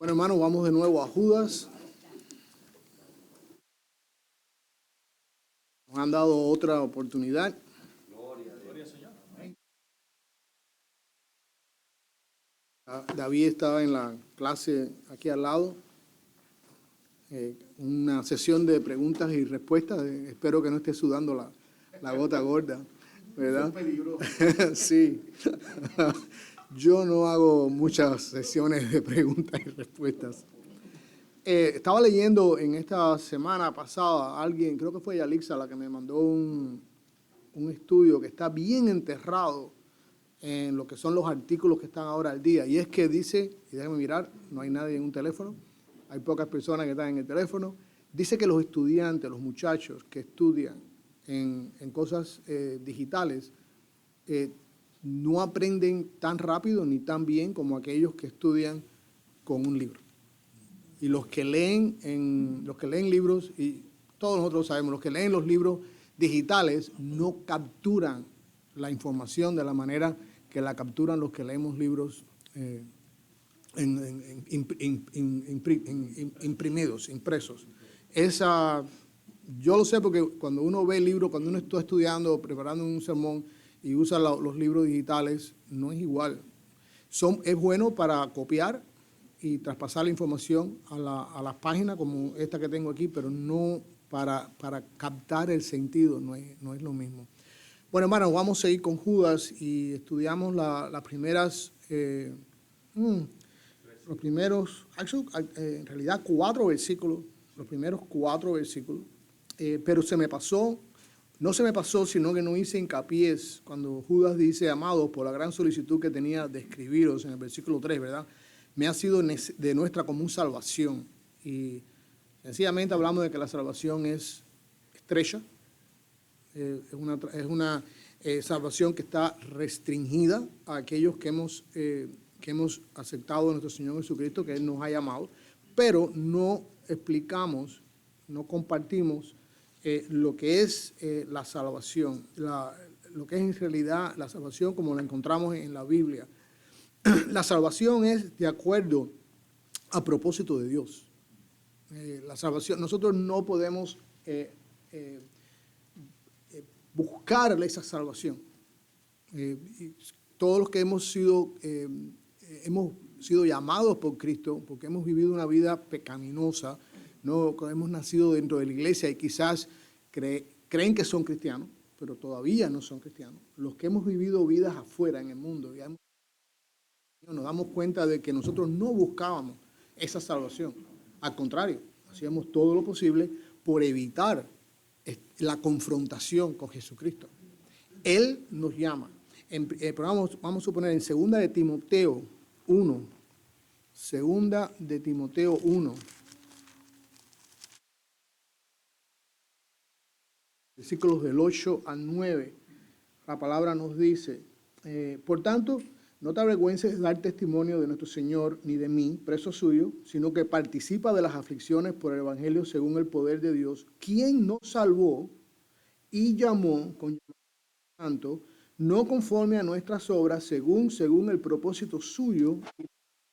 Bueno, hermanos, vamos de nuevo a Judas. Nos han dado otra oportunidad. Gloria, Señor. David estaba en la clase aquí al lado. Una sesión de preguntas y respuestas. Espero que no esté sudando la gota gorda, ¿verdad? Es peligroso. Sí. Yo no hago muchas sesiones de preguntas y respuestas. Estaba leyendo en esta semana pasada, alguien, creo que fue Yalixa, la que me mandó un estudio que está bien enterrado en lo que son los artículos que están ahora al día. Y es que dice, y déjenme mirar, no hay nadie en un teléfono, hay pocas personas que están en el teléfono. Dice que los estudiantes, los muchachos que estudian en cosas digitales, no aprenden tan rápido ni tan bien como aquellos que estudian con un libro. Y los que leen libros, y todos nosotros sabemos, los que leen los libros digitales no capturan la información de la manera que la capturan los que leemos libros imprimidos, impresos. Yo lo sé porque cuando uno ve el libro, cuando uno está estudiando, preparando un sermón y usa los libros digitales, no es igual. Es bueno para copiar y traspasar la información a las páginas como esta que tengo aquí, pero no para captar el sentido, no es lo mismo. Bueno, hermanos, vamos a seguir con Judas y estudiamos las primeras, en realidad 4 versículos, los primeros 4 versículos, pero no se me pasó, sino que no hice hincapié cuando Judas dice, amados, por la gran solicitud que tenía de escribiros en el versículo 3, ¿verdad? Me ha sido de nuestra común salvación. Y sencillamente hablamos de que la salvación es estrecha, es una salvación que está restringida a aquellos que hemos aceptado a nuestro Señor Jesucristo, que Él nos ha llamado, pero no explicamos, no compartimos lo que es la salvación, lo que es en realidad la salvación como la encontramos en la Biblia. La salvación es de acuerdo a propósito de Dios. La salvación, nosotros no podemos buscar esa salvación. Todos los que hemos sido llamados por Cristo, porque hemos vivido una vida pecaminosa, no hemos nacido dentro de la iglesia y quizás creen que son cristianos, pero todavía no son cristianos. Los que hemos vivido vidas afuera en el mundo, ya nos damos cuenta de que nosotros no buscábamos esa salvación. Al contrario, hacíamos todo lo posible por evitar la confrontación con Jesucristo. Él nos llama. Vamos a suponer en 2 de Timoteo 1, 2 de Timoteo 1, versículos del 8 al 9, la palabra nos dice, por tanto, no te avergüences de dar testimonio de nuestro Señor, ni de mí, preso suyo, sino que participa de las aflicciones por el Evangelio según el poder de Dios, quien nos salvó y llamó con llamado santo, no conforme a nuestras obras, según el propósito suyo,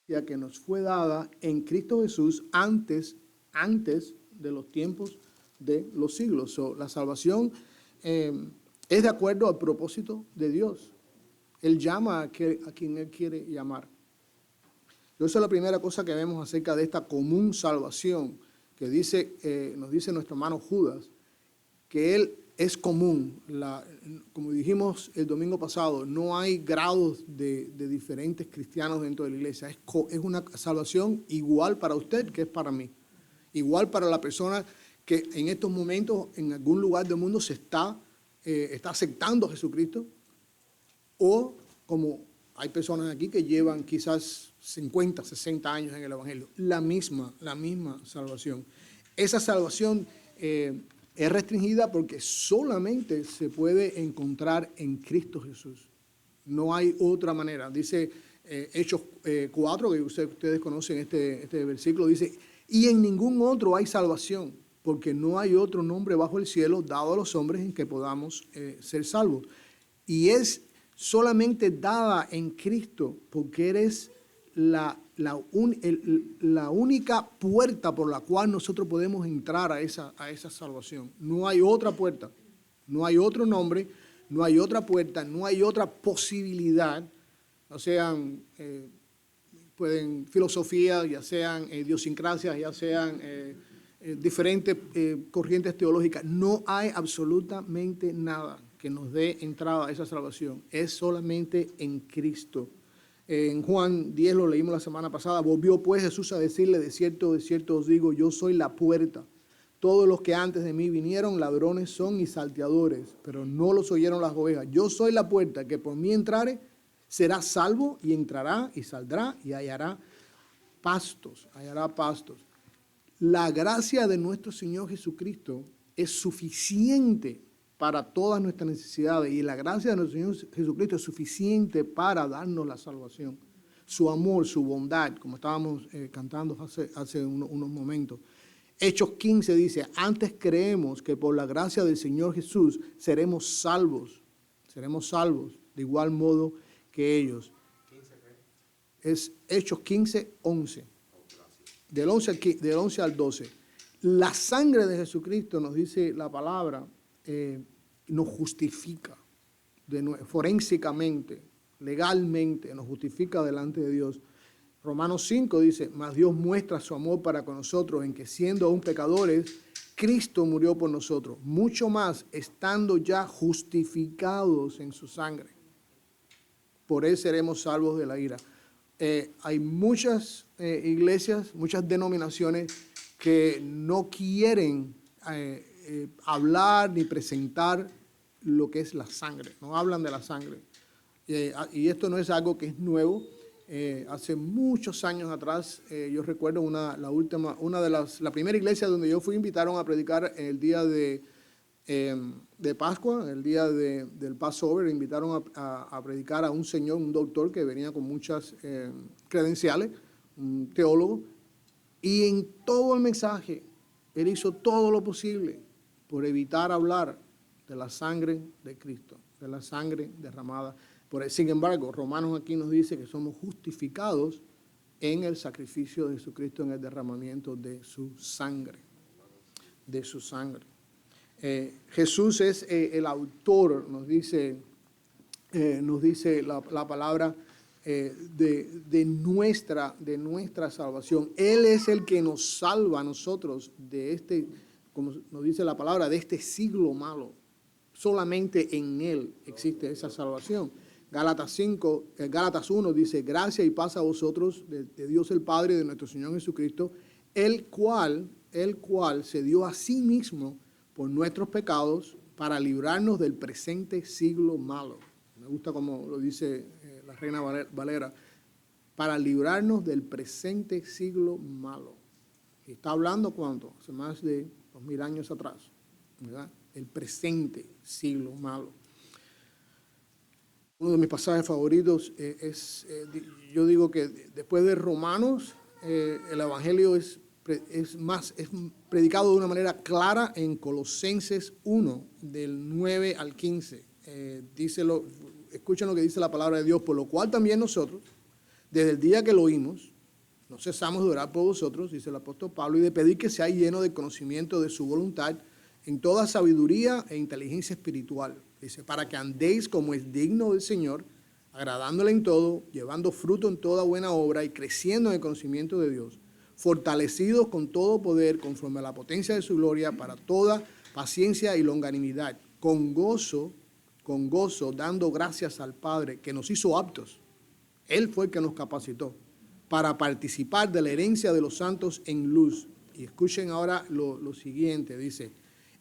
que nos fue dada en Cristo Jesús antes de los tiempos de los siglos. La salvación es de acuerdo al propósito de Dios. Él llama a quien Él quiere llamar. Esa es la primera cosa que vemos acerca de esta común salvación que nos dice nuestro hermano Judas, que Él es común. Como dijimos el domingo pasado, no hay grados de diferentes cristianos dentro de la iglesia. Es una salvación igual para usted que es para mí. Igual para la persona que en estos momentos en algún lugar del mundo está aceptando a Jesucristo, o como hay personas aquí que llevan quizás 50, 60 años en el Evangelio. La misma salvación. Esa salvación es restringida porque solamente se puede encontrar en Cristo Jesús. No hay otra manera. Dice Hechos 4, que ustedes conocen este versículo, dice, y en ningún otro hay salvación, porque no hay otro nombre bajo el cielo dado a los hombres en que podamos ser salvos. Y es solamente dada en Cristo, porque eres la única puerta por la cual nosotros podemos entrar a esa salvación. No hay otra puerta, no hay otro nombre, no hay otra puerta, no hay otra posibilidad, ya sean pueden filosofías, ya sean idiosincrasias, ya sean diferentes corrientes teológicas. No hay absolutamente nada que nos dé entrada a esa salvación. Es solamente en Cristo. En Juan 10 lo leímos la semana pasada. Volvió pues Jesús a decirle, de cierto os digo, yo soy la puerta. Todos los que antes de mí vinieron, ladrones son y salteadores, pero no los oyeron las ovejas. Yo soy la puerta, que por mí entrare, será salvo y entrará y saldrá y hallará pastos, La gracia de nuestro Señor Jesucristo es suficiente para todas nuestras necesidades, y la gracia de nuestro Señor Jesucristo es suficiente para darnos la salvación. Su amor, su bondad, como estábamos cantando hace unos momentos. Hechos 15 dice, antes creemos que por la gracia del Señor Jesús seremos salvos de igual modo que ellos. Es Hechos 15, 11. Del 11 al 12. La sangre de Jesucristo, nos dice la palabra, nos justifica forénsicamente, legalmente, nos justifica delante de Dios. Romanos 5 dice, mas Dios muestra su amor para con nosotros en que siendo aún pecadores, Cristo murió por nosotros, mucho más estando ya justificados en su sangre. Por él seremos salvos de la ira. Hay muchas iglesias, muchas denominaciones que no quieren hablar ni presentar lo que es la sangre, no hablan de la sangre. Y esto no es algo que es nuevo. Hace muchos años atrás, yo recuerdo la primera iglesia donde yo fui, invitaron a predicar el día de Pascua, el día del Passover, invitaron a predicar a un señor, un doctor que venía con muchas credenciales, un teólogo, y en todo el mensaje, él hizo todo lo posible por evitar hablar de la sangre de Cristo, de la sangre derramada. Sin embargo, Romanos aquí nos dice que somos justificados en el sacrificio de Jesucristo, en el derramamiento de su sangre. Jesús es el autor, nos dice la palabra, de nuestra salvación. Él es el que nos salva a nosotros de como nos dice la palabra, de este siglo malo. Solamente en Él existe esa salvación. Gálatas 1 dice, gracia y paz a vosotros de Dios el Padre y de nuestro Señor Jesucristo, el cual se dio a sí mismo por nuestros pecados para librarnos del presente siglo malo. Me gusta como lo dice la Reina Valera, para librarnos del presente siglo malo. Y está hablando ¿cuánto? Hace más de 2000 años atrás, ¿verdad? El presente siglo malo. Uno de mis pasajes favoritos yo digo que después de Romanos, el Evangelio es predicado de una manera clara en Colosenses 1, del 9 al 15. Escuchen lo que dice la palabra de Dios, por lo cual también nosotros, desde el día que lo oímos, no cesamos de orar por vosotros, dice el apóstol Pablo, y de pedir que seáis llenos de conocimiento de su voluntad, en toda sabiduría e inteligencia espiritual. Dice, para que andéis como es digno del Señor, agradándole en todo, llevando fruto en toda buena obra y creciendo en el conocimiento de Dios, fortalecidos con todo poder conforme a la potencia de su gloria para toda paciencia y longanimidad, con gozo, dando gracias al Padre que nos hizo aptos. Él fue el que nos capacitó para participar de la herencia de los santos en luz. Y escuchen ahora lo siguiente, dice,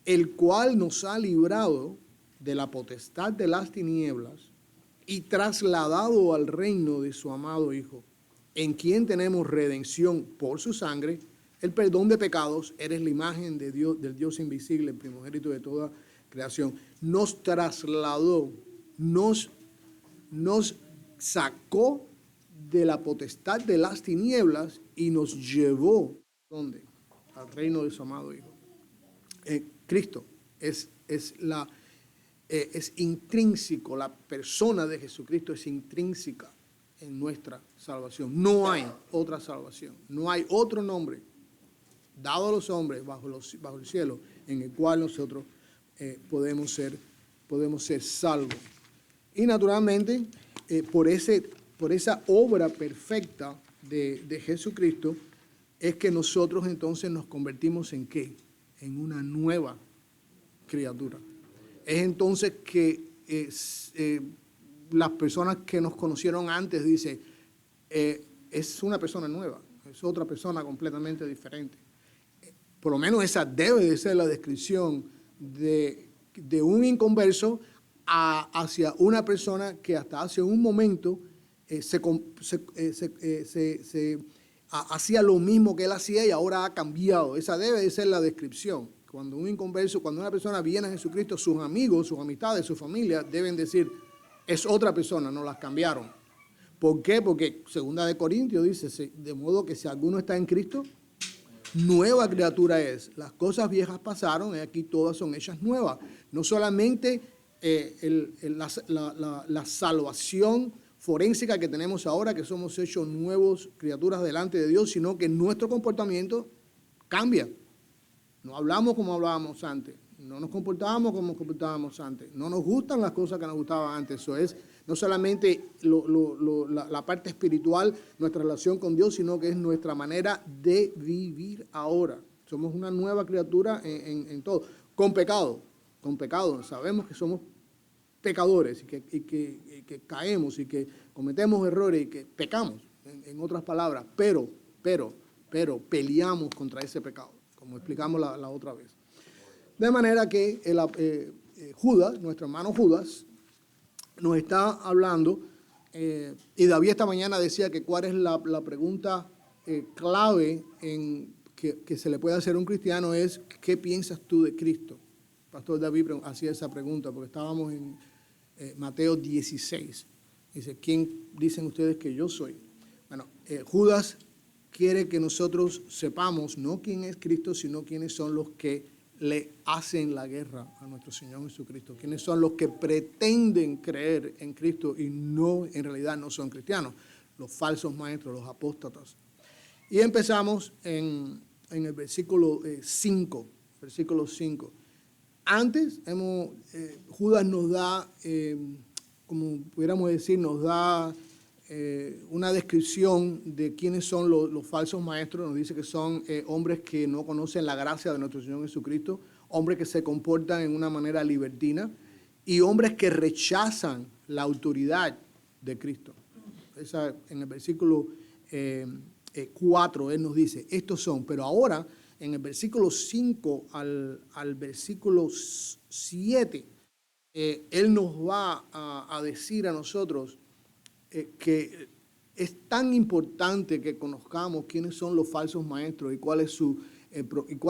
el cual nos ha librado de la potestad de las tinieblas y trasladado al reino de su amado Hijo, en quien tenemos redención por su sangre, el perdón de pecados. Eres la imagen de Dios, del Dios invisible, el primogénito de toda creación. Nos trasladó, nos sacó de la potestad de las tinieblas y nos llevó, ¿dónde? Al reino de su amado Hijo. Cristo es intrínseco, la persona de Jesucristo es intrínseca en nuestra salvación. No hay otra salvación. No hay otro nombre dado a los hombres bajo el cielo en el cual nosotros podemos ser salvos. Y naturalmente, por esa obra perfecta de Jesucristo, es que nosotros entonces nos convertimos ¿en qué? En una nueva criatura. Es entonces que las personas que nos conocieron antes dicen, es una persona nueva, es otra persona completamente diferente. Por lo menos esa debe de ser la descripción de un inconverso hacia una persona que hasta hace un momento hacía lo mismo que él hacía y ahora ha cambiado. Esa debe de ser la descripción. Cuando un inconverso, cuando una persona viene a Jesucristo, sus amigos, sus amistades, su familia deben decir, es otra persona, no las cambiaron. ¿Por qué? Porque 2 Corintios dice, de modo que si alguno está en Cristo, nueva criatura es. Las cosas viejas pasaron y aquí todas son hechas nuevas. No solamente la salvación forénsica que tenemos ahora, que somos hechos nuevos criaturas delante de Dios, sino que nuestro comportamiento cambia. No hablamos como hablábamos antes, no nos comportábamos como nos comportábamos antes, no nos gustan las cosas que nos gustaban antes. Eso es no solamente la parte espiritual, nuestra relación con Dios, sino que es nuestra manera de vivir ahora. Somos una nueva criatura en todo, con pecado. Sabemos que somos pecadores y que caemos y que cometemos errores y que pecamos, en otras palabras, pero peleamos contra ese pecado, como explicamos la otra vez. De manera que Judas, nuestro hermano Judas, nos está hablando, y David esta mañana decía que cuál es la pregunta clave que se le puede hacer a un cristiano es, ¿qué piensas tú de Cristo? Pastor David hacía esa pregunta porque estábamos en Mateo 16. Dice, ¿quién dicen ustedes que yo soy? Bueno, Judas quiere que nosotros sepamos no quién es Cristo, sino quiénes son los que le hacen la guerra a nuestro Señor Jesucristo. Quiénes son los que pretenden creer en Cristo y no, en realidad no son cristianos. Los falsos maestros, los apóstatas. Y empezamos en el versículo 5. Versículo 5. Antes, Judas nos da, como pudiéramos decir, nos da una descripción de quiénes son los falsos maestros. Nos dice que son hombres que no conocen la gracia de nuestro Señor Jesucristo, hombres que se comportan en una manera libertina y hombres que rechazan la autoridad de Cristo. En el versículo 4, él nos dice, estos son, pero ahora en el versículo 5 al versículo 7, él nos va a decir a nosotros que es tan importante que conozcamos quiénes son los falsos maestros y cuál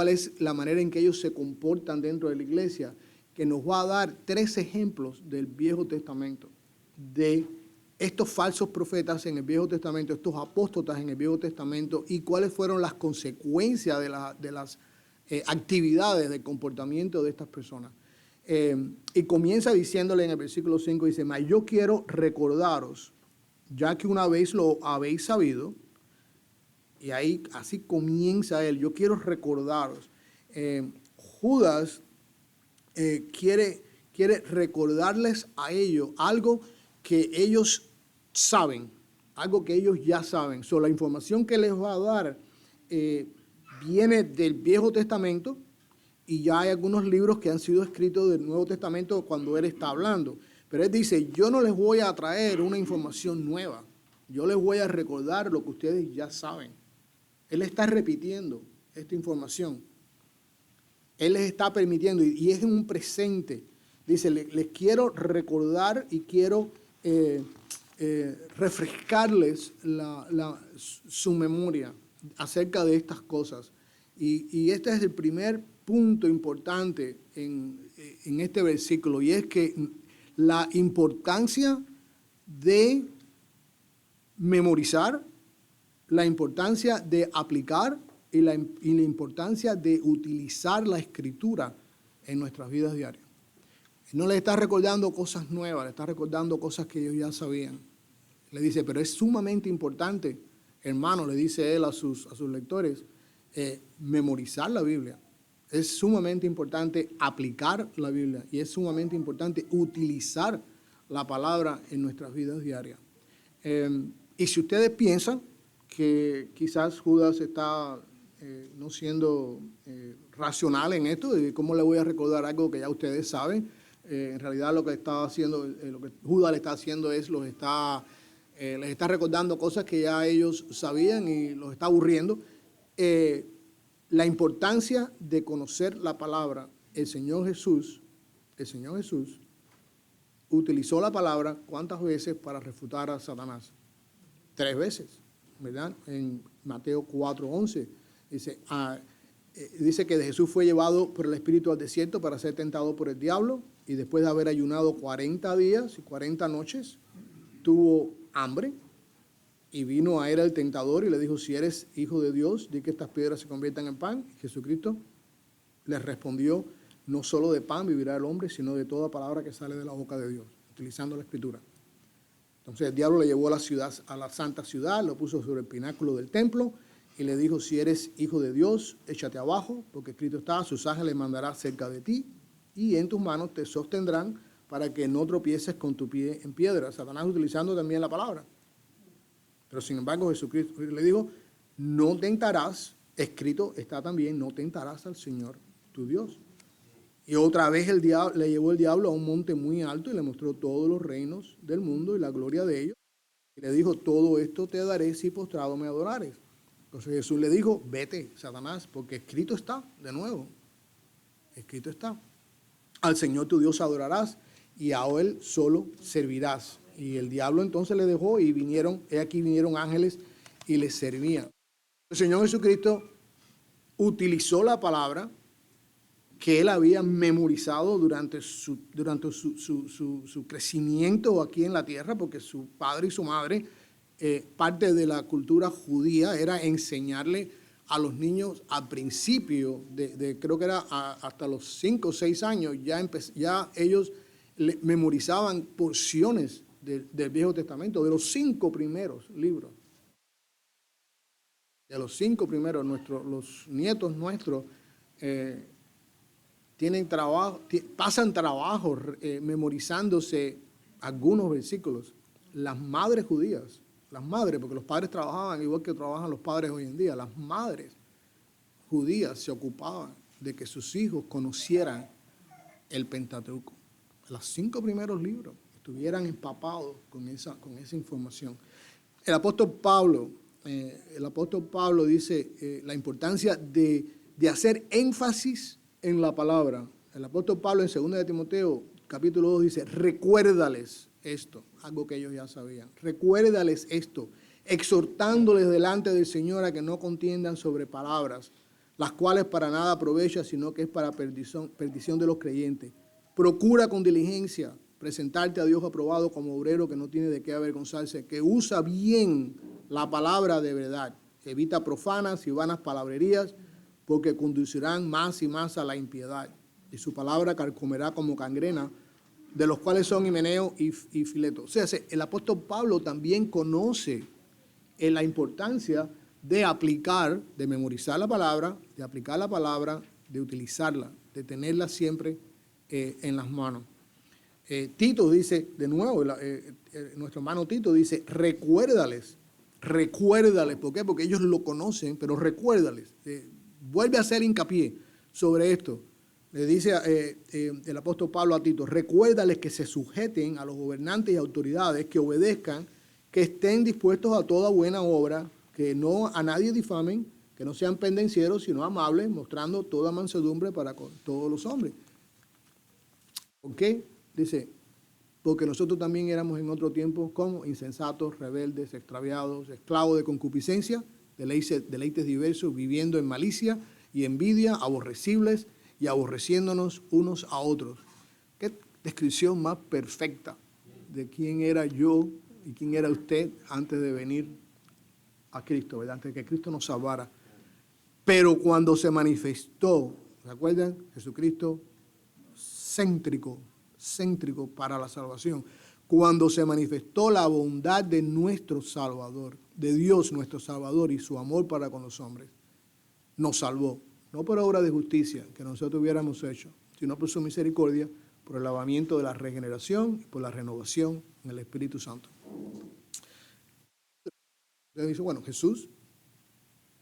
es la manera en que ellos se comportan dentro de la iglesia, que nos va a dar 3 ejemplos del Viejo Testamento, de estos falsos profetas en el Viejo Testamento, estos apóstotas en el Viejo Testamento, y cuáles fueron las consecuencias de las actividades, del comportamiento de estas personas. Y comienza diciéndole en el versículo 5, dice, mas yo quiero recordaros, ya que una vez lo habéis sabido, y ahí así comienza él, yo quiero recordaros. Judas quiere recordarles a ellos algo que ellos saben, algo que ellos ya saben. La información que les va a dar viene del Viejo Testamento, y ya hay algunos libros que han sido escritos del Nuevo Testamento cuando él está hablando. Pero él dice, yo no les voy a traer una información nueva. Yo les voy a recordar lo que ustedes ya saben. Él está repitiendo esta información. Él les está permitiendo, y es en un presente. Dice, les quiero recordar y quiero refrescarles su memoria acerca de estas cosas. Y este es el primer punto importante en este versículo, y es que la importancia de memorizar, la importancia de aplicar y la importancia de utilizar la escritura en nuestras vidas diarias. No les está recordando cosas nuevas, les está recordando cosas que ellos ya sabían. Le dice, pero es sumamente importante, hermano, le dice él a sus lectores, memorizar la Biblia. Es sumamente importante aplicar la Biblia y es sumamente importante utilizar la palabra en nuestras vidas diarias. Y si ustedes piensan que quizás Judas está no siendo racional en esto, ¿cómo le voy a recordar algo que ya ustedes saben? En realidad lo que está haciendo, lo que Judas le está haciendo es les está recordando cosas que ya ellos sabían y los está aburriendo. La importancia de conocer la palabra, el Señor Jesús utilizó la palabra ¿cuántas veces para refutar a Satanás? 3 veces, ¿verdad? En Mateo 4:11 dice que Jesús fue llevado por el Espíritu al desierto para ser tentado por el diablo y después de haber ayunado 40 días y 40 noches, tuvo hambre. Y vino a él el tentador y le dijo, si eres hijo de Dios, di que estas piedras se conviertan en pan. Jesucristo le respondió, no solo de pan vivirá el hombre, sino de toda palabra que sale de la boca de Dios, utilizando la Escritura. Entonces el diablo le llevó a la ciudad, a la santa ciudad, lo puso sobre el pináculo del templo y le dijo, si eres hijo de Dios, échate abajo, porque escrito está, sus ángeles mandará cerca de ti y en tus manos te sostendrán para que no tropieces con tu pie en piedra. Satanás utilizando también la palabra. Pero sin embargo Jesucristo le dijo, no tentarás, escrito está también, no tentarás al Señor tu Dios. Y otra vez le llevó el diablo a un monte muy alto y le mostró todos los reinos del mundo y la gloria de ellos. Y le dijo, todo esto te daré si postrado me adorares. Entonces Jesús le dijo, vete, Satanás, porque escrito está, de nuevo, escrito está. Al Señor tu Dios adorarás y a Él solo servirás. Y el diablo entonces le dejó y vinieron ángeles y les servían. El Señor Jesucristo utilizó la palabra que él había memorizado durante su crecimiento aquí en la tierra, porque su padre y su madre, parte de la cultura judía era enseñarle a los niños al principio, creo que era hasta los 5 o 6 años, ya ellos memorizaban porciones del Viejo Testamento, de los 5 primeros libros. De los 5 primeros, los nietos nuestros pasan trabajo memorizándose algunos versículos. Las madres judías, porque los padres trabajaban igual que trabajan los padres hoy en día, las madres judías se ocupaban de que sus hijos conocieran el Pentateuco, los 5 primeros libros, estuvieran empapados con esa información. El apóstol Pablo dice la importancia de hacer énfasis en la palabra. El apóstol Pablo en 2 de Timoteo, capítulo 2, dice, recuérdales esto, algo que ellos ya sabían. Recuérdales esto, exhortándoles delante del Señor a que no contiendan sobre palabras, las cuales para nada aprovechan, sino que es para perdición de los creyentes. Procura con diligencia presentarte a Dios aprobado como obrero que no tiene de qué avergonzarse, que usa bien la palabra de verdad. Evita profanas y vanas palabrerías, porque conducirán más y más a la impiedad. Y su palabra carcomerá como gangrena, de los cuales son Himeneo y Fileto. O sea, el apóstol Pablo también conoce la importancia de aplicar, de memorizar la palabra, de aplicar la palabra, de utilizarla, de tenerla siempre en las manos. Tito dice, de nuevo, nuestro hermano Tito dice, recuérdales. ¿Por qué? Porque ellos lo conocen, pero recuérdales. Vuelve a hacer hincapié sobre esto. Le dice el apóstol Pablo a Tito, recuérdales que se sujeten a los gobernantes y autoridades, que obedezcan, que estén dispuestos a toda buena obra, que no a nadie difamen, que no sean pendencieros, sino amables, mostrando toda mansedumbre para con todos los hombres. ¿Por qué? Dice, porque nosotros también éramos en otro tiempo como insensatos, rebeldes, extraviados, esclavos de concupiscencia, deleites diversos, viviendo en malicia y envidia, aborrecibles y aborreciéndonos unos a otros. Qué descripción más perfecta de quién era yo y quién era usted antes de venir a Cristo, ¿verdad? Antes de que Cristo nos salvara. Pero cuando se manifestó, ¿se acuerdan? Jesucristo céntrico para la salvación. cuando se manifestó la bondad de nuestro Salvador, de Dios nuestro Salvador y su amor para con los hombres. Nos salvó, no por obra de justicia que nosotros hubiéramos hecho, sino por su misericordia, por el lavamiento de la regeneración y por la renovación en el Espíritu Santo. Entonces dice, bueno, Jesús,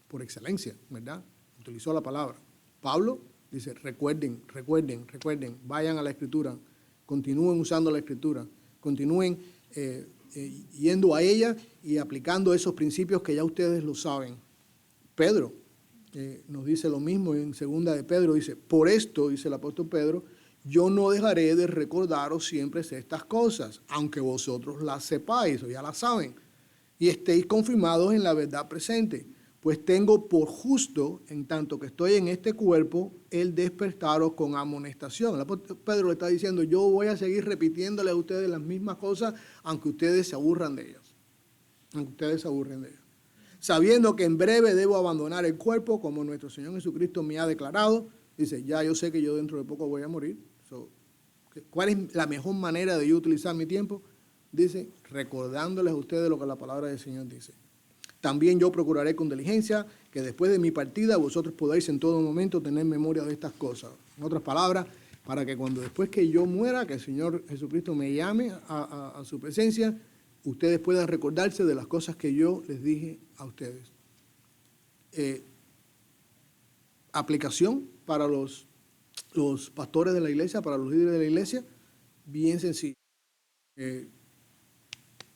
por excelencia, ¿verdad?, utilizó la palabra. Pablo dice, recuerden, vayan a la Escritura, continúen usando la Escritura, continúen yendo a ella y aplicando esos principios que ya ustedes lo saben. Pedro nos dice lo mismo en segunda de Pedro, dice, por esto, dice el apóstol Pedro, yo no dejaré de recordaros siempre estas cosas, aunque vosotros las sepáis o ya las saben, y estéis confirmados en la verdad presente. Pues tengo por justo, en tanto que estoy en este cuerpo, el despertaros con amonestación. El apóstol Pedro le está diciendo, yo voy a seguir repitiéndole a ustedes las mismas cosas, aunque ustedes se aburran de ellas. Aunque ustedes se aburren de ellas. Sabiendo que en breve debo abandonar el cuerpo, como nuestro Señor Jesucristo me ha declarado. Dice, ya yo sé que yo dentro de poco voy a morir. ¿Cuál es la mejor manera de yo utilizar mi tiempo? Dice, recordándoles a ustedes lo que la palabra del Señor dice. También yo procuraré con diligencia que después de mi partida vosotros podáis en todo momento tener memoria de estas cosas. En otras palabras, para que cuando después que yo muera, que el Señor Jesucristo me llame a su presencia, ustedes puedan recordarse de las cosas que yo les dije a ustedes. Aplicación para los pastores de la iglesia, para los líderes de la iglesia, bien sencillo.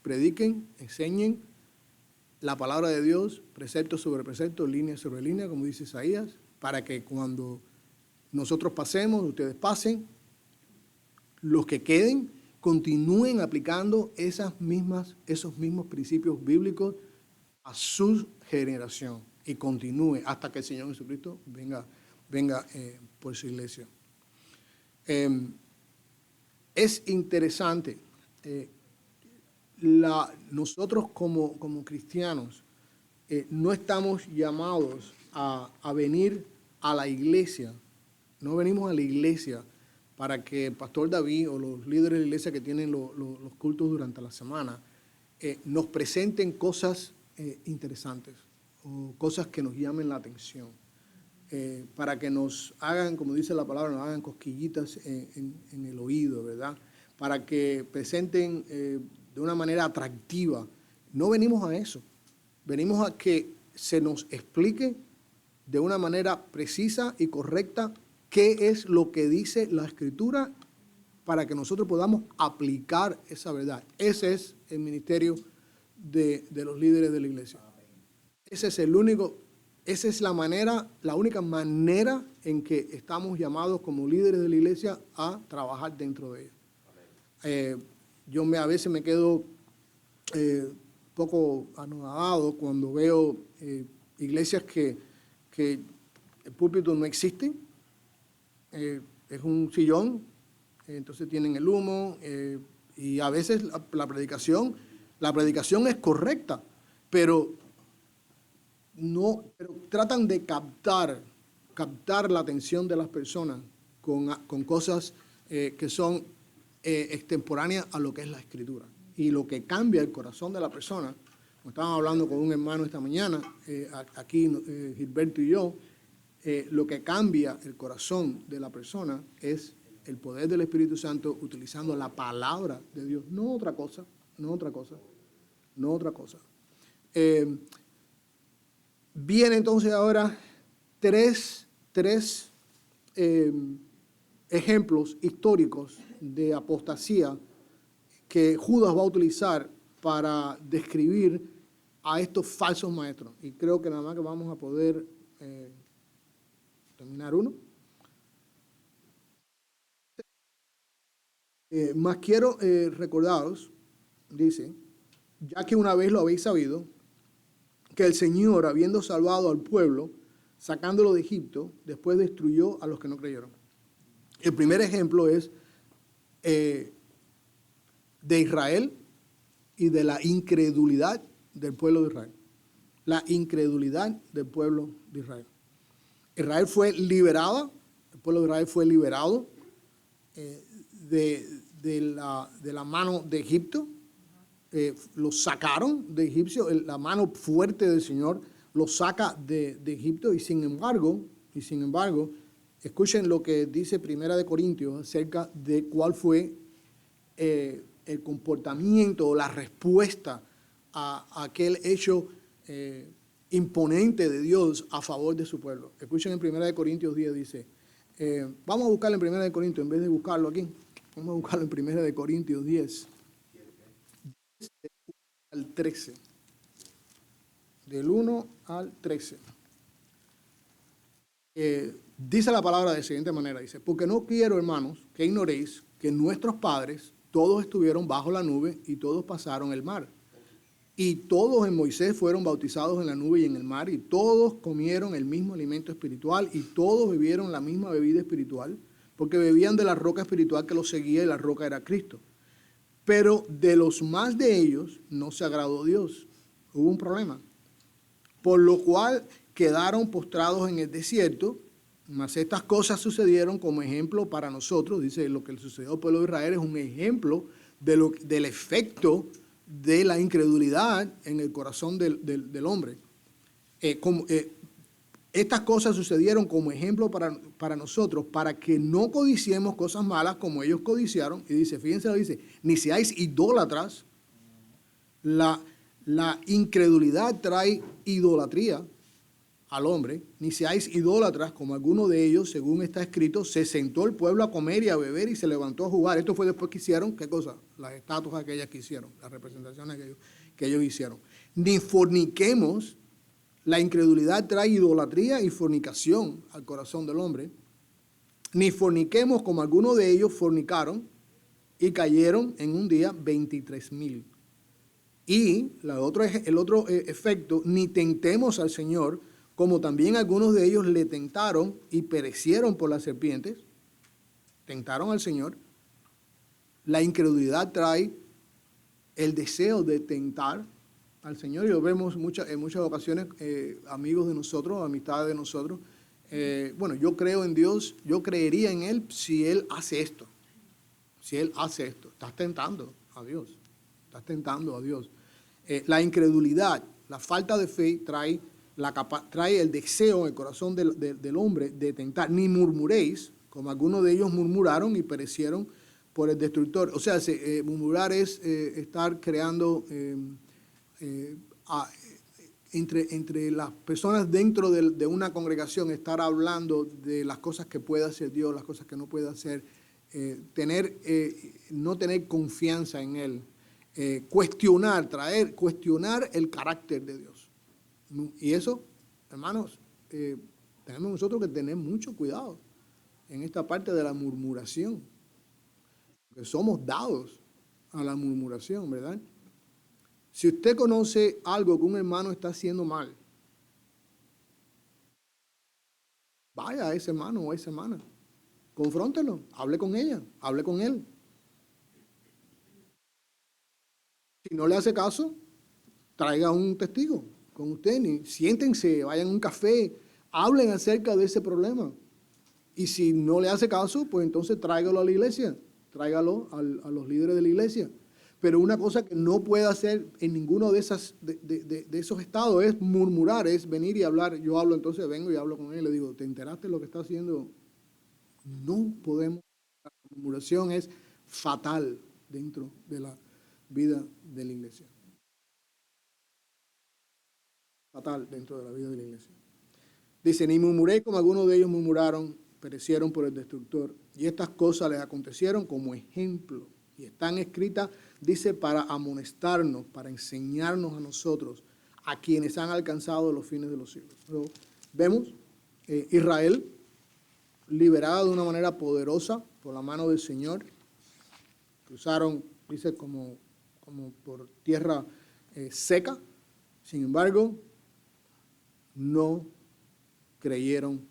Prediquen, enseñen la palabra de Dios, precepto sobre precepto, línea sobre línea, como dice Isaías, para que cuando nosotros pasemos, ustedes pasen, los que queden continúen aplicando esos mismos principios bíblicos a su generación y continúe hasta que el Señor Jesucristo venga por su iglesia. Es interesante. Nosotros como cristianos no estamos llamados a venir a la iglesia, no venimos a la iglesia para que el pastor David o los líderes de la iglesia que tienen los cultos durante la semana nos presenten cosas interesantes o cosas que nos llamen la atención, para que nos hagan, como dice la palabra, nos hagan cosquillitas en el oído, ¿verdad? Para que presenten de una manera atractiva. No venimos a eso. Venimos a que se nos explique de una manera precisa y correcta qué es lo que dice la Escritura para que nosotros podamos aplicar esa verdad. Ese es el ministerio de los líderes de la iglesia. Esa es la única manera en que estamos llamados como líderes de la iglesia a trabajar dentro de ella. Yo a veces me quedo poco anonadado cuando veo iglesias que el púlpito no existe, es un sillón, entonces tienen el humo y a veces la predicación es correcta, pero tratan de captar la atención de las personas con cosas que son extemporáneas a lo que es la Escritura. Y lo que cambia el corazón de la persona, como estábamos hablando con un hermano esta mañana, aquí Gilberto y yo, lo que cambia el corazón de la persona es el poder del Espíritu Santo utilizando la palabra de Dios, no otra cosa. Viene entonces ahora tres ejemplos históricos de apostasía que Judas va a utilizar para describir a estos falsos maestros. Y creo que nada más que vamos a poder terminar uno. Más quiero recordaros, dice, ya que una vez lo habéis sabido, que el Señor, habiendo salvado al pueblo, sacándolo de Egipto, después destruyó a los que no creyeron. El primer ejemplo es de Israel y de la incredulidad del pueblo de Israel. La incredulidad del pueblo de Israel. Israel fue liberada, el pueblo de Israel fue liberado de la mano de Egipto, los sacaron de Egipcio, la mano fuerte del Señor los saca de Egipto, y sin embargo, escuchen lo que dice Primera de Corintios acerca de cuál fue el comportamiento o la respuesta a aquel hecho imponente de Dios a favor de su pueblo. Escuchen en Primera de Corintios 10, dice, vamos a buscarlo en Primera de Corintios, en vez de buscarlo aquí, vamos a buscarlo en Primera de Corintios 10, al 13, del 1 al 13. Dice la palabra de la siguiente manera, dice, porque no quiero, hermanos, que ignoréis que nuestros padres todos estuvieron bajo la nube y todos pasaron el mar. Y todos en Moisés fueron bautizados en la nube y en el mar, y todos comieron el mismo alimento espiritual, y todos bebieron la misma bebida espiritual, porque bebían de la roca espiritual que los seguía, y la roca era Cristo. Pero de los más de ellos no se agradó Dios. Hubo un problema. Por lo cual quedaron postrados en el desierto, mas estas cosas sucedieron como ejemplo para nosotros. Dice, lo que le sucedió al pueblo de Israel es un ejemplo del efecto de la incredulidad en el corazón del hombre. Estas cosas sucedieron como ejemplo para nosotros, para que no codiciemos cosas malas como ellos codiciaron. Y dice, fíjense lo que dice, ni seáis idólatras. La incredulidad trae idolatría al hombre. Ni seáis idólatras como alguno de ellos, según está escrito, se sentó el pueblo a comer y a beber y se levantó a jugar. Esto fue después que hicieron, ¿qué cosa? Las estatuas aquellas que hicieron, las representaciones que ellos hicieron. Ni forniquemos. La incredulidad trae idolatría y fornicación al corazón del hombre. Ni forniquemos como algunos de ellos fornicaron y cayeron en un día 23,000. Y el otro efecto, ni tentemos al Señor, como también algunos de ellos le tentaron y perecieron por las serpientes. Tentaron al Señor. La incredulidad trae el deseo de tentar al Señor, y lo vemos en muchas ocasiones, amigos de nosotros, amistades de nosotros. Bueno, yo creo en Dios, yo creería en Él si Él hace esto. Si Él hace esto, estás tentando a Dios. Estás tentando a Dios. La incredulidad, la falta de fe trae el deseo en el corazón del hombre de tentar. Ni murmuréis, como algunos de ellos murmuraron y perecieron por el destructor. O sea, murmurar es estar creando entre las personas dentro de una congregación, estar hablando de las cosas que puede hacer Dios, las cosas que no puede hacer, no tener confianza en Él, cuestionar el carácter de Dios. Y eso, hermanos, tenemos nosotros que tener mucho cuidado en esta parte de la murmuración, porque somos dados a la murmuración, ¿verdad? Si usted conoce algo que un hermano está haciendo mal, vaya a ese hermano o a esa hermana, confróntelo, hable con ella, hable con él. Si no le hace caso, traiga un testigo con usted, siéntense, vayan a un café, hablen acerca de ese problema. Y si no le hace caso, pues entonces tráigalo a la iglesia, tráigalo a los líderes de la iglesia. Pero una cosa que no puede hacer en ninguno de esos estados es murmurar, es venir y hablar. Yo hablo, entonces vengo y hablo con él, le digo, ¿te enteraste de lo que está haciendo? No podemos. La murmuración es fatal dentro de la vida de la iglesia. Fatal dentro de la vida de la iglesia. Dice, ni murmuré como algunos de ellos murmuraron, perecieron por el destructor. Y estas cosas les acontecieron como ejemplo. Y están escritas, dice, para amonestarnos, para enseñarnos a nosotros, a quienes han alcanzado los fines de los siglos. Pero vemos Israel liberada de una manera poderosa por la mano del Señor. Cruzaron, dice, como por tierra seca. Sin embargo, no creyeron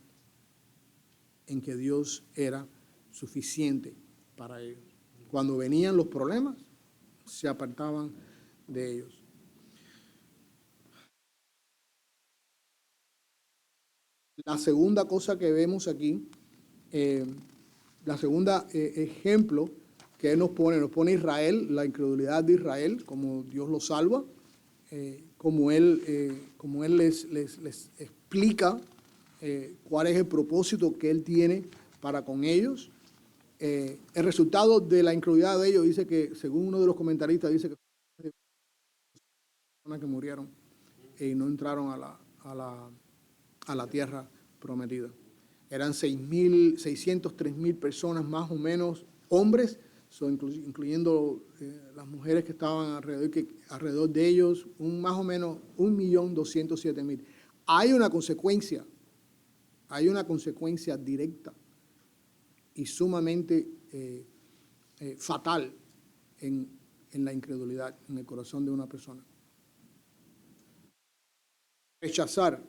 en que Dios era suficiente para ellos. Cuando venían los problemas, se apartaban de ellos. La segunda cosa que vemos aquí, la segunda ejemplo que Él nos pone Israel, la incredulidad de Israel, como Dios los salva, como Él les explica cuál es el propósito que Él tiene para con ellos. El resultado de la incredulidad de ellos dice que, según uno de los comentaristas, dice que personas que murieron y no entraron a la tierra prometida. Eran 603,000 personas más o menos, hombres, incluyendo las mujeres que estaban alrededor de ellos, más o menos 1,207,000. Hay una consecuencia directa y sumamente fatal en la incredulidad, en el corazón de una persona. Rechazar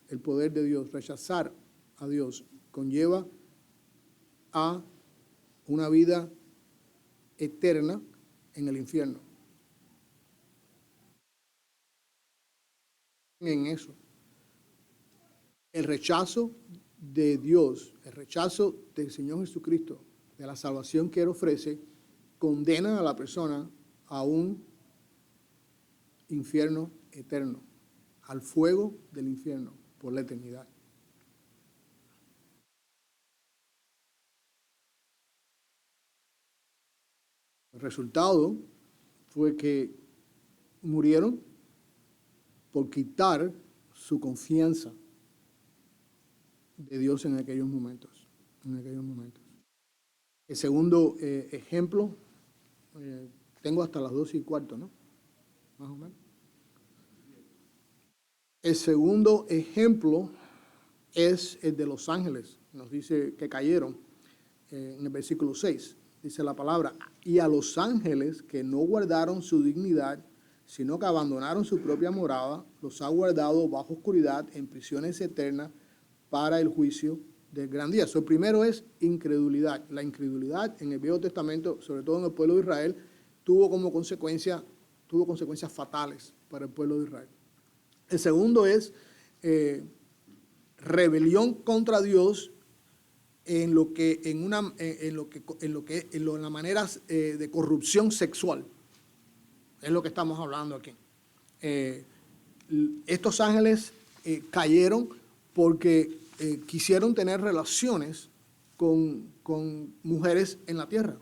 el poder de Dios, rechazar a Dios, conlleva a una vida eterna en el infierno. En eso. El rechazo de Dios, el rechazo del Señor Jesucristo, de la salvación que Él ofrece, condena a la persona a un infierno eterno, al fuego del infierno por la eternidad. El resultado fue que murieron por quitar su confianza de Dios en aquellos momentos. El segundo ejemplo, tengo hasta las 12:15, ¿no? Más o menos. El segundo ejemplo es el de los ángeles. Nos dice que cayeron en el versículo 6. Dice la palabra, y a los ángeles que no guardaron su dignidad, sino que abandonaron su propia morada, los ha guardado bajo oscuridad en prisiones eternas para el juicio del gran día. El primero es incredulidad. La incredulidad en el Viejo Testamento, sobre todo en el pueblo de Israel, tuvo consecuencias fatales para el pueblo de Israel. El segundo es rebelión contra Dios en las maneras de corrupción sexual. Es lo que estamos hablando aquí. Estos ángeles cayeron porque quisieron tener relaciones con mujeres en la tierra.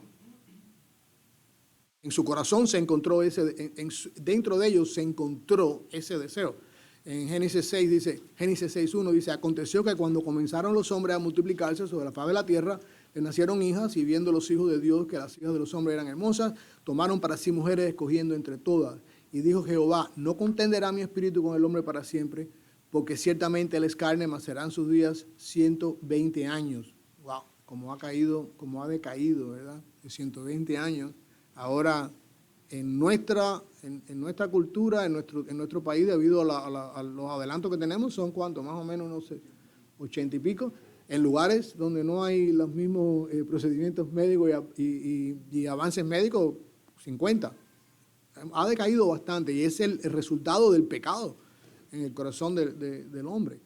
En su corazón se encontró dentro de ellos se encontró ese deseo. En Génesis 6:1 dice, aconteció que cuando comenzaron los hombres a multiplicarse sobre la faz de la tierra, le nacieron hijas, y viendo los hijos de Dios que las hijas de los hombres eran hermosas, tomaron para sí mujeres, escogiendo entre todas. Y dijo Jehová, no contenderá mi espíritu con el hombre para siempre, porque ciertamente él es carne, mas serán sus días 120 años. Wow, como ha decaído, ¿verdad? De 120 años. Ahora, en nuestra cultura, en nuestro país, debido a los adelantos que tenemos, son ¿cuántos? Más o menos, no sé, 80 y pico, en lugares donde no hay los mismos procedimientos médicos y avances médicos, 50. Ha decaído bastante, y es el resultado del pecado en el corazón del hombre.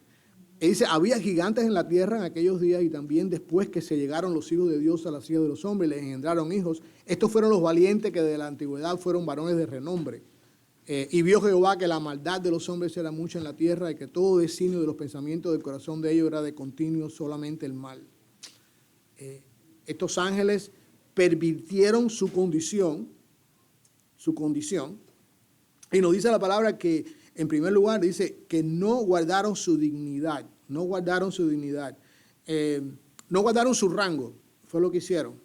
Y dice, había gigantes en la tierra en aquellos días, y también después que se llegaron los hijos de Dios a las hijas de los hombres, les engendraron hijos. Estos fueron los valientes que de la antigüedad fueron varones de renombre. Y vio Jehová que la maldad de los hombres era mucha en la tierra, y que todo designio de los pensamientos del corazón de ellos era de continuo solamente el mal. Estos ángeles pervirtieron su condición, y nos dice la palabra que, en primer lugar, dice que no guardaron su dignidad, no guardaron su rango, fue lo que hicieron.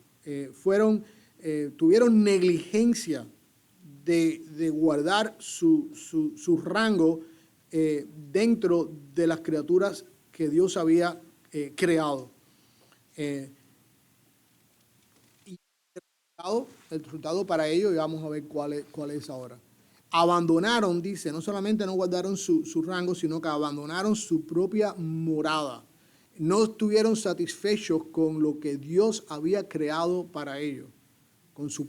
Tuvieron negligencia de guardar su rango dentro de las criaturas que Dios había creado. Y el resultado para ello, y vamos a ver cuál es ahora. Abandonaron, dice, no solamente no guardaron su rango, sino que abandonaron su propia morada. No estuvieron satisfechos con lo que Dios había creado para ellos, con su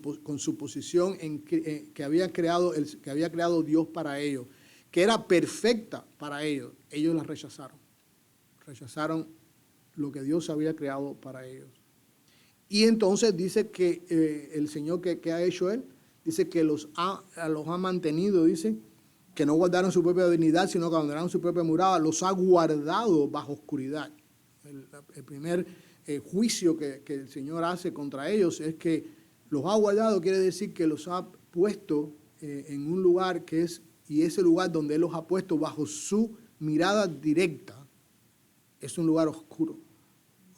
posición que había creado Dios para ellos, que era perfecta para ellos. Ellos la rechazaron. Rechazaron lo que Dios había creado para ellos. Y entonces dice que el Señor que ha hecho Él, dice que los ha mantenido, dice, que no guardaron su propia dignidad, sino que abandonaron su propia morada, los ha guardado bajo oscuridad. El primer juicio que el Señor hace contra ellos es que los ha guardado, quiere decir que los ha puesto en un lugar que es, y ese lugar donde Él los ha puesto bajo su mirada directa, es un lugar oscuro,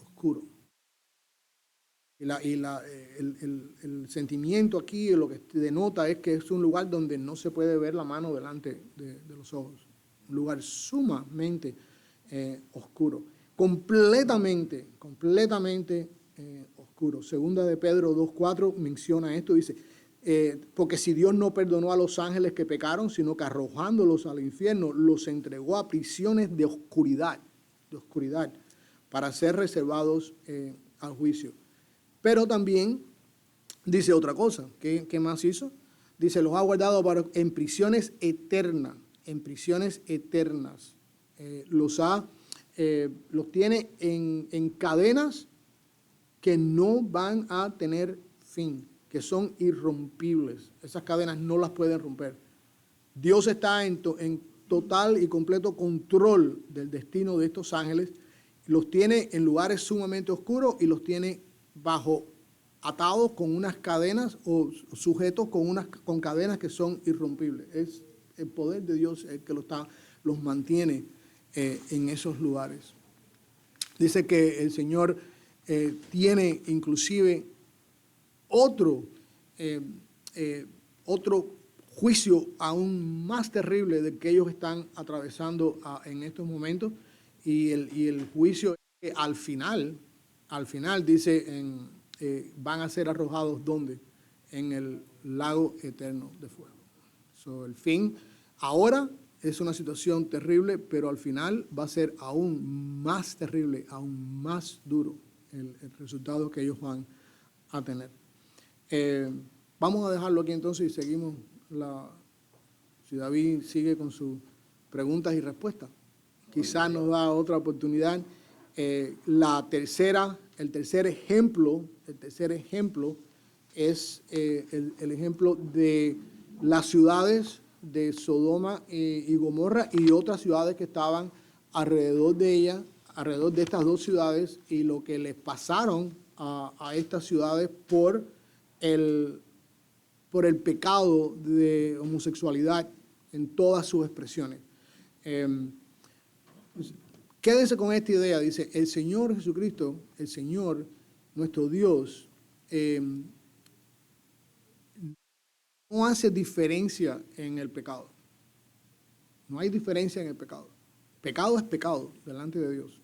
oscuro. El sentimiento aquí, lo que denota es que es un lugar donde no se puede ver la mano delante de los ojos. Un lugar sumamente oscuro. Completamente oscuro. Segunda de Pedro 2:4 menciona esto, dice, porque si Dios no perdonó a los ángeles que pecaron, sino que arrojándolos al infierno, los entregó a prisiones de oscuridad, para ser reservados al juicio. Pero también dice otra cosa. ¿Qué más hizo? Dice, los ha guardado en prisiones eternas. Los tiene en cadenas que no van a tener fin, que son irrompibles. Esas cadenas no las pueden romper. Dios está en total y completo control del destino de estos ángeles. Los tiene en lugares sumamente oscuros y los tiene atados con unas cadenas o sujetos con cadenas que son irrompibles. Es el poder de Dios el que los mantiene en esos lugares. Dice que el Señor tiene inclusive otro juicio aún más terrible del que ellos están atravesando en estos momentos, y el juicio es que al final dice, van a ser arrojados, ¿dónde? En el lago eterno de fuego. El fin ahora es una situación terrible, pero al final va a ser aún más terrible, aún más duro el resultado que ellos van a tener. Vamos a dejarlo aquí entonces y seguimos. Si David sigue con sus preguntas y respuestas, quizás nos da otra oportunidad. El tercer ejemplo es el ejemplo de las ciudades de Sodoma y Gomorra y otras ciudades que estaban alrededor de ellas, alrededor de estas dos ciudades, y lo que les pasaron a estas ciudades por el pecado de homosexualidad en todas sus expresiones. Quédense con esta idea, dice, el Señor Jesucristo, el Señor, nuestro Dios, no hace diferencia en el pecado. No hay diferencia en el pecado. Pecado es pecado delante de Dios.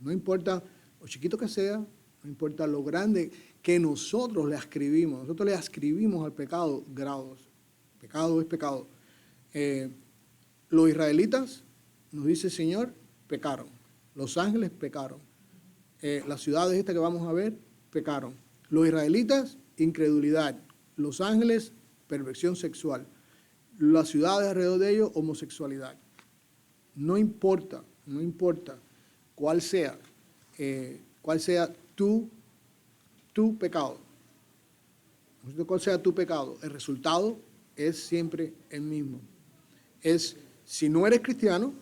No importa lo chiquito que sea, no importa lo grande que nosotros le ascribimos. Nosotros le ascribimos al pecado grados. Pecado es pecado. Los israelitas, nos dice el Señor, pecaron. Los ángeles pecaron. Las ciudades estas que vamos a ver, pecaron. Los israelitas, incredulidad. Los ángeles, perversión sexual. Las ciudades alrededor de ellos, homosexualidad. No importa cuál sea tu pecado. No importa cuál sea tu pecado, el resultado es siempre el mismo. Si no eres cristiano,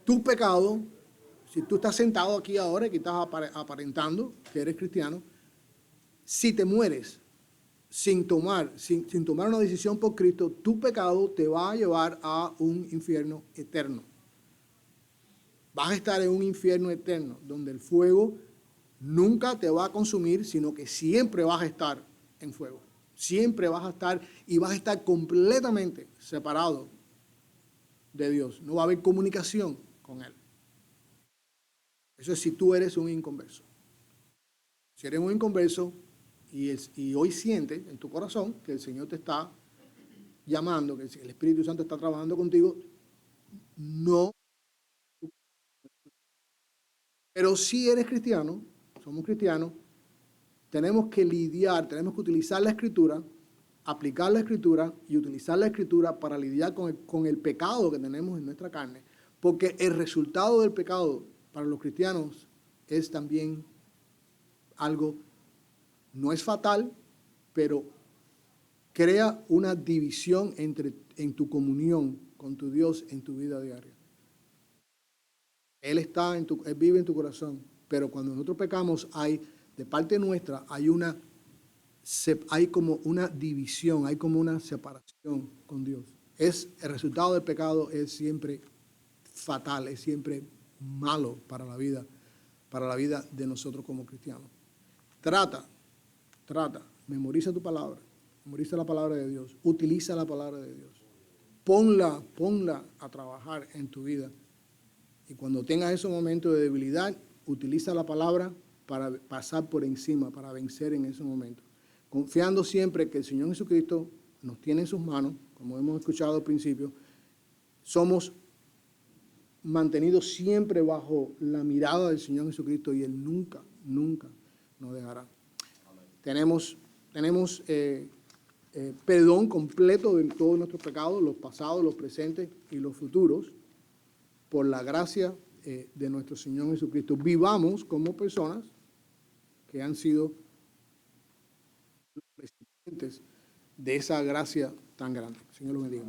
tu pecado, si tú estás sentado aquí ahora y que estás aparentando que eres cristiano, si te mueres sin tomar una decisión por Cristo, tu pecado te va a llevar a un infierno eterno. Vas a estar en un infierno eterno, donde el fuego nunca te va a consumir, sino que siempre vas a estar en fuego. Siempre vas a estar, y vas a estar completamente separado de Dios. No va a haber comunicación con Él. Eso es si tú eres un inconverso. Si eres un inconverso y hoy sientes en tu corazón que el Señor te está llamando, que el Espíritu Santo está trabajando contigo, no. Pero si eres cristiano, somos cristianos, tenemos que tenemos que utilizar la Escritura, aplicar la Escritura y utilizar la Escritura para lidiar con el pecado que tenemos en nuestra carne, porque el resultado del pecado para los cristianos es también algo, no es fatal, pero crea una división en tu comunión con tu Dios en tu vida diaria. Él vive en tu corazón, pero cuando nosotros pecamos de parte nuestra, hay como una división, hay como una separación con Dios. El resultado del pecado es siempre fatal, es siempre malo para la vida de nosotros como cristianos. Trata, memoriza tu palabra, memoriza la palabra de Dios, utiliza la palabra de Dios, ponla a trabajar en tu vida. Y cuando tengas esos momentos de debilidad, utiliza la palabra para pasar por encima, para vencer en esos momentos. Confiando siempre que el Señor Jesucristo nos tiene en sus manos, como hemos escuchado al principio, somos mantenidos siempre bajo la mirada del Señor Jesucristo y Él nunca nos dejará. Tenemos perdón completo de todos nuestros pecados, los pasados, los presentes y los futuros, por la gracia de nuestro Señor Jesucristo. Vivamos como personas que han sido recipientes de esa gracia tan grande. Señor lo bendiga.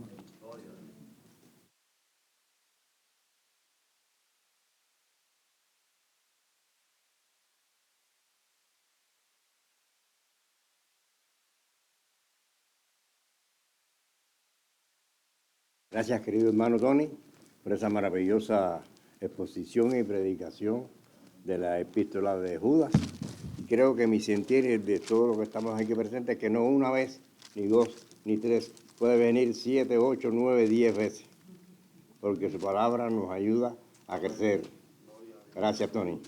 Gracias, querido hermano Tony, por esa maravillosa exposición y predicación de la epístola de Judas. Creo que mi sentir de todos los que estamos aquí presentes es que no una vez, ni dos, ni tres, puede venir 7, 8, 9, 10 veces, porque su palabra nos ayuda a crecer. Gracias, Tony.